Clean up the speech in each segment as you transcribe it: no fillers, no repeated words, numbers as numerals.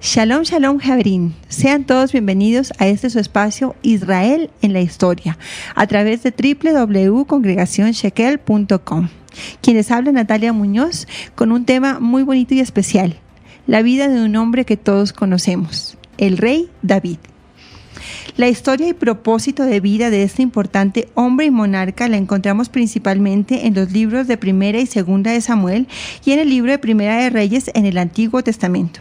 Shalom, shalom, Javerín. Sean todos bienvenidos a este su espacio Israel en la Historia, a través de www.congregacionshekel.com. Quienes habla Natalia Muñoz con un tema muy bonito y especial, la vida de un hombre que todos conocemos, el rey David. La historia y propósito de vida de este importante hombre y monarca la encontramos principalmente en los libros de Primera y Segunda de Samuel y en el libro de Primera de Reyes en el Antiguo Testamento.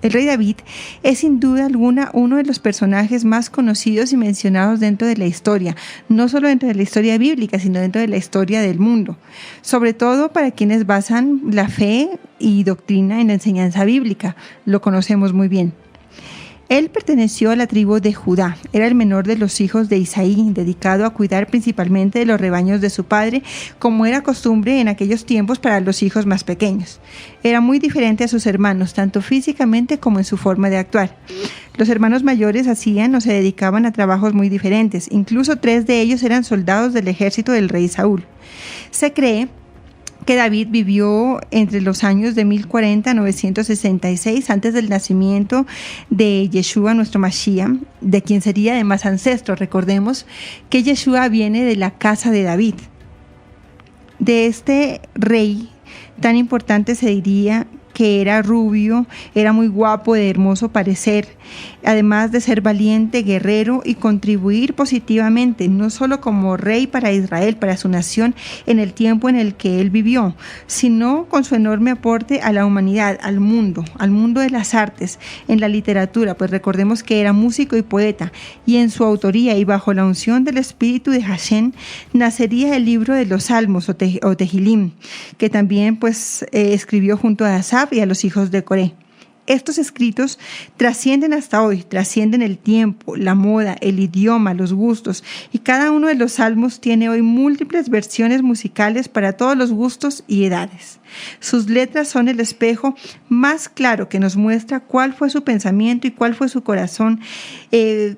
El rey David es sin duda alguna uno de los personajes más conocidos y mencionados dentro de la historia, no solo dentro de la historia bíblica, sino dentro de la historia del mundo, sobre todo para quienes basan la fe y doctrina en la enseñanza bíblica, lo conocemos muy bien. Él perteneció a la tribu de Judá, era el menor de los hijos de Isaí, dedicado a cuidar principalmente de los rebaños de su padre, como era costumbre en aquellos tiempos para los hijos más pequeños. Era muy diferente a sus hermanos, tanto físicamente como en su forma de actuar. Los hermanos mayores hacían o se dedicaban a trabajos muy diferentes, incluso 3 de ellos eran soldados del ejército del rey Saúl. Se cree que David vivió entre los años de 1040 a 966 antes del nacimiento de Yeshua, nuestro Mashiach, de quien sería además ancestro. Recordemos que Yeshua viene de la casa de David. De este rey tan importante se diría que era rubio, era muy guapo, de hermoso parecer, además de ser valiente, guerrero y contribuir positivamente, no solo como rey para Israel, para su nación, en el tiempo en el que él vivió, sino con su enorme aporte a la humanidad, al mundo de las artes, en la literatura, pues recordemos que era músico y poeta, y en su autoría y bajo la unción del espíritu de Hashem, nacería el libro de los Salmos o Tehilim, que también pues escribió junto a Asaf y a los hijos de Coré. Estos escritos trascienden hasta hoy, trascienden el tiempo, la moda, el idioma, los gustos, y cada uno de los salmos tiene hoy múltiples versiones musicales para todos los gustos y edades. Sus letras son el espejo más claro que nos muestra cuál fue su pensamiento y cuál fue su corazón,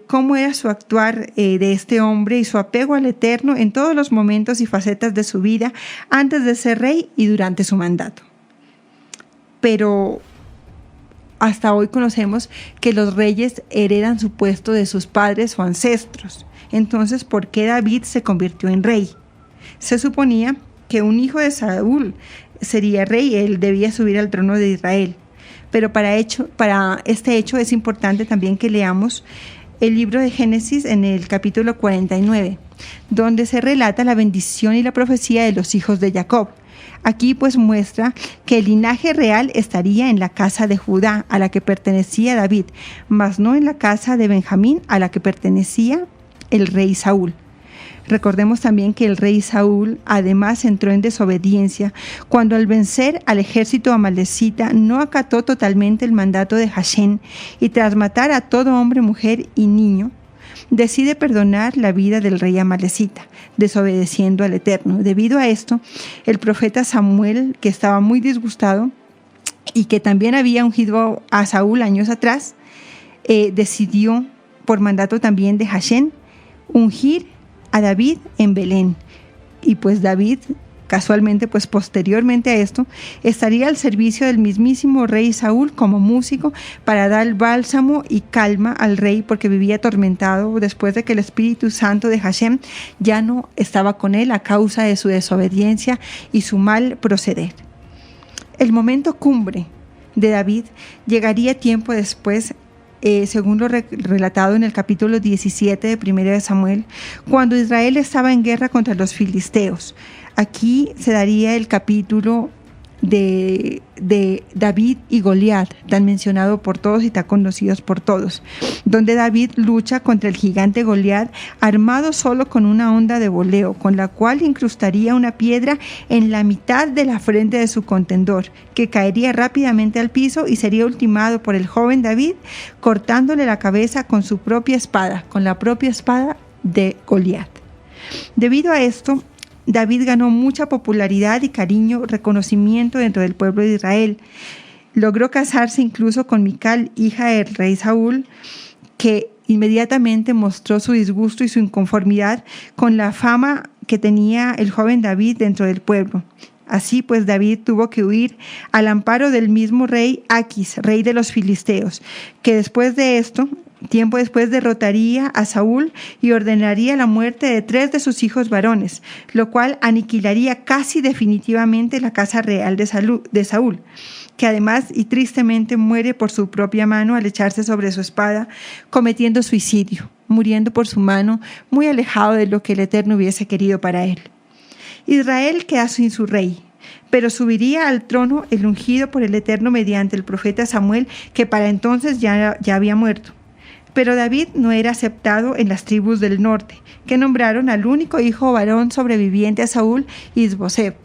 cómo era su actuar de este hombre y su apego al Eterno en todos los momentos y facetas de su vida antes de ser rey y durante su mandato. Pero hasta hoy conocemos que los reyes heredan su puesto de sus padres o ancestros. Entonces, ¿por qué David se convirtió en rey? Se suponía que un hijo de Saúl sería rey, él debía subir al trono de Israel. Pero para este hecho es importante también que leamos el libro de Génesis en el capítulo 49, donde se relata la bendición y la profecía de los hijos de Jacob. Aquí pues muestra que el linaje real estaría en la casa de Judá, a la que pertenecía David, mas no en la casa de Benjamín, a la que pertenecía el rey Saúl. Recordemos también que el rey Saúl además entró en desobediencia cuando al vencer al ejército amalecita no acató totalmente el mandato de Hashem y tras matar a todo hombre, mujer y niño, decide perdonar la vida del rey amalecita, desobedeciendo al Eterno. Debido a esto, el profeta Samuel, que estaba muy disgustado y que también había ungido a Saúl años atrás, decidió, por mandato también de Hashem, ungir a David en Belén. Y pues David, casualmente, pues posteriormente a esto, estaría al servicio del mismísimo rey Saúl como músico para dar bálsamo y calma al rey porque vivía atormentado después de que el Espíritu Santo de Hashem ya no estaba con él a causa de su desobediencia y su mal proceder. El momento cumbre de David llegaría tiempo después, según lo relatado en el capítulo 17 de Primera de Samuel, cuando Israel estaba en guerra contra los filisteos. Aquí se daría el capítulo de David y Goliat, tan mencionado por todos y tan conocidos por todos, donde David lucha contra el gigante Goliat armado solo con una honda de voleo, con la cual incrustaría una piedra en la mitad de la frente de su contendor, que caería rápidamente al piso y sería ultimado por el joven David, cortándole la cabeza con su propia espada, con la propia espada de Goliat. Debido a esto, David ganó mucha popularidad y cariño, reconocimiento dentro del pueblo de Israel. Logró casarse incluso con Mical, hija del rey Saúl, que inmediatamente mostró su disgusto y su inconformidad con la fama que tenía el joven David dentro del pueblo. Así pues David tuvo que huir al amparo del mismo rey Aquis, rey de los filisteos, que después de esto, tiempo después, derrotaría a Saúl y ordenaría la muerte de 3 de sus hijos varones, lo cual aniquilaría casi definitivamente la casa real de Saúl, que además y tristemente muere por su propia mano al echarse sobre su espada, cometiendo suicidio, muriendo por su mano, muy alejado de lo que el Eterno hubiese querido para él. Israel queda sin su rey, pero subiría al trono el ungido por el Eterno mediante el profeta Samuel, que para entonces ya había muerto. Pero David no era aceptado en las tribus del norte, que nombraron al único hijo varón sobreviviente a Saúl, Isboset,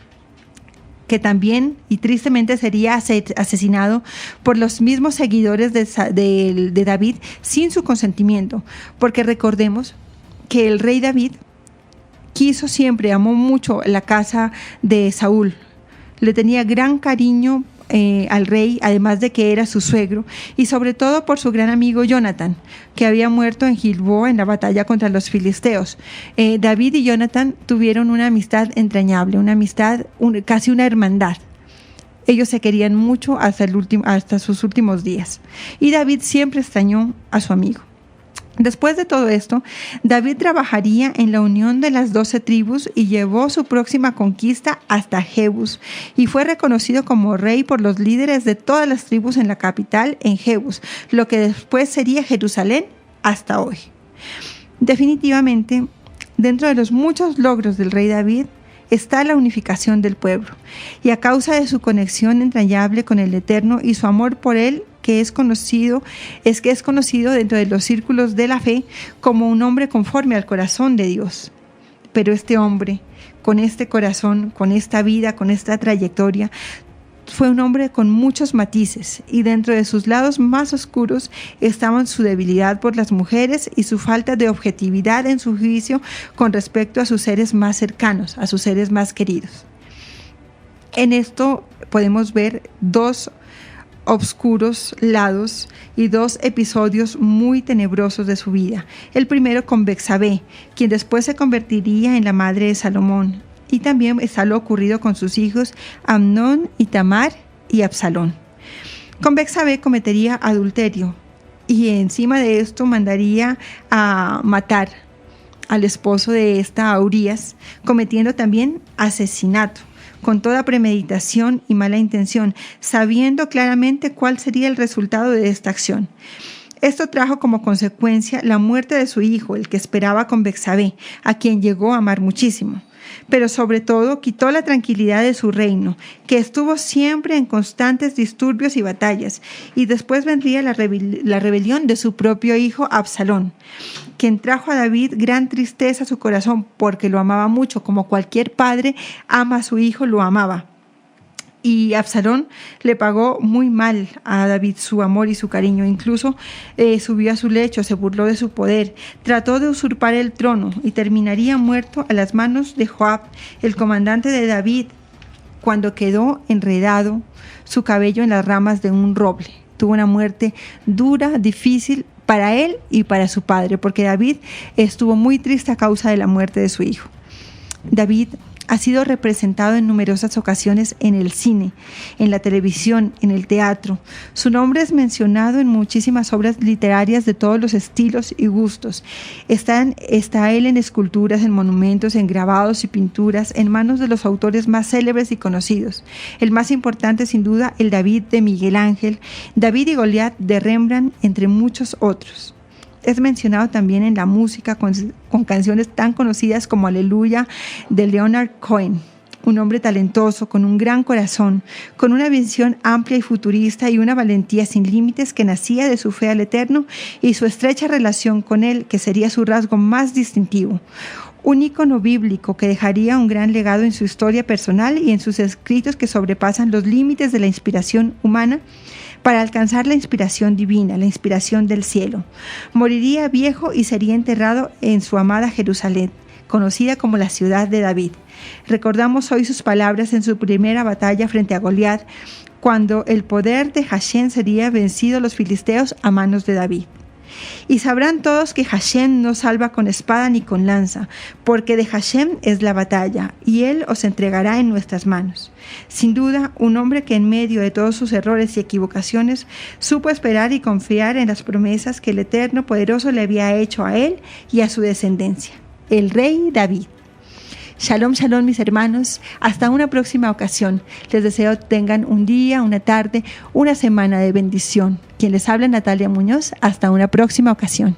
que también y tristemente sería asesinado por los mismos seguidores de David sin su consentimiento, porque recordemos que el rey David amó mucho la casa de Saúl, le tenía gran cariño al rey, además de que era su suegro, y sobre todo por su gran amigo Jonathan, que había muerto en Gilboa en la batalla contra los filisteos. David y Jonathan tuvieron una amistad entrañable, una amistad, casi una hermandad. Ellos se querían mucho hasta sus últimos días, y David siempre extrañó a su amigo. Después de todo esto, David trabajaría en la unión de las 12 tribus y llevó su próxima conquista hasta Jebus, y fue reconocido como rey por los líderes de todas las tribus en la capital, en Jebus, lo que después sería Jerusalén hasta hoy. Definitivamente, dentro de los muchos logros del rey David, está la unificación del pueblo, y a causa de su conexión entrañable con el Eterno y su amor por él, que es conocido dentro de los círculos de la fe como un hombre conforme al corazón de Dios. Pero este hombre, con este corazón, con esta vida, con esta trayectoria, fue un hombre con muchos matices, y dentro de sus lados más oscuros estaban su debilidad por las mujeres y su falta de objetividad en su juicio con respecto a sus seres más cercanos, a sus seres más queridos. En esto podemos ver 2 obscuros lados y 2 episodios muy tenebrosos de su vida. El primero con Betsabé, quien después se convertiría en la madre de Salomón, y también está lo ocurrido con sus hijos Amnón y Tamar y Absalón. Con Betsabé cometería adulterio, y encima de esto mandaría a matar al esposo de esta, Urías, cometiendo también asesinato, con toda premeditación y mala intención, sabiendo claramente cuál sería el resultado de esta acción. Esto trajo como consecuencia la muerte de su hijo, el que esperaba con Betsabé, a quien llegó a amar muchísimo. Pero sobre todo quitó la tranquilidad de su reino, que estuvo siempre en constantes disturbios y batallas, y después vendría la rebelión de su propio hijo Absalón, quien trajo a David gran tristeza a su corazón, porque lo amaba mucho, como cualquier padre ama a su hijo, lo amaba. Y Absalón le pagó muy mal a David su amor y su cariño. Incluso subió a su lecho, se burló de su poder, trató de usurpar el trono y terminaría muerto a las manos de Joab, el comandante de David, cuando quedó enredado su cabello en las ramas de un roble. Tuvo una muerte dura, difícil para él y para su padre, porque David estuvo muy triste a causa de la muerte de su hijo. David ha sido representado en numerosas ocasiones en el cine, en la televisión, en el teatro. Su nombre es mencionado en muchísimas obras literarias de todos los estilos y gustos. Está él en esculturas, en monumentos, en grabados y pinturas, en manos de los autores más célebres y conocidos. El más importante, sin duda, el David de Miguel Ángel, David y Goliat de Rembrandt, entre muchos otros. Es mencionado también en la música con canciones tan conocidas como Aleluya de Leonard Cohen, un hombre talentoso, con un gran corazón, con una visión amplia y futurista y una valentía sin límites que nacía de su fe al Eterno y su estrecha relación con él, que sería su rasgo más distintivo. Un ícono bíblico que dejaría un gran legado en su historia personal y en sus escritos que sobrepasan los límites de la inspiración humana para alcanzar la inspiración divina, la inspiración del cielo. Moriría viejo y sería enterrado en su amada Jerusalén, conocida como la ciudad de David. Recordamos hoy sus palabras en su primera batalla frente a Goliat, cuando el poder de Hashem sería vencido a los filisteos a manos de David. Y sabrán todos que Hashem no salva con espada ni con lanza, porque de Hashem es la batalla, y Él os entregará en nuestras manos. Sin duda, un hombre que en medio de todos sus errores y equivocaciones supo esperar y confiar en las promesas que el Eterno Poderoso le había hecho a él y a su descendencia, el rey David. Shalom, shalom, mis hermanos. Hasta una próxima ocasión. Les deseo tengan un día, una tarde, una semana de bendición. Quien les habla, Natalia Muñoz. Hasta una próxima ocasión.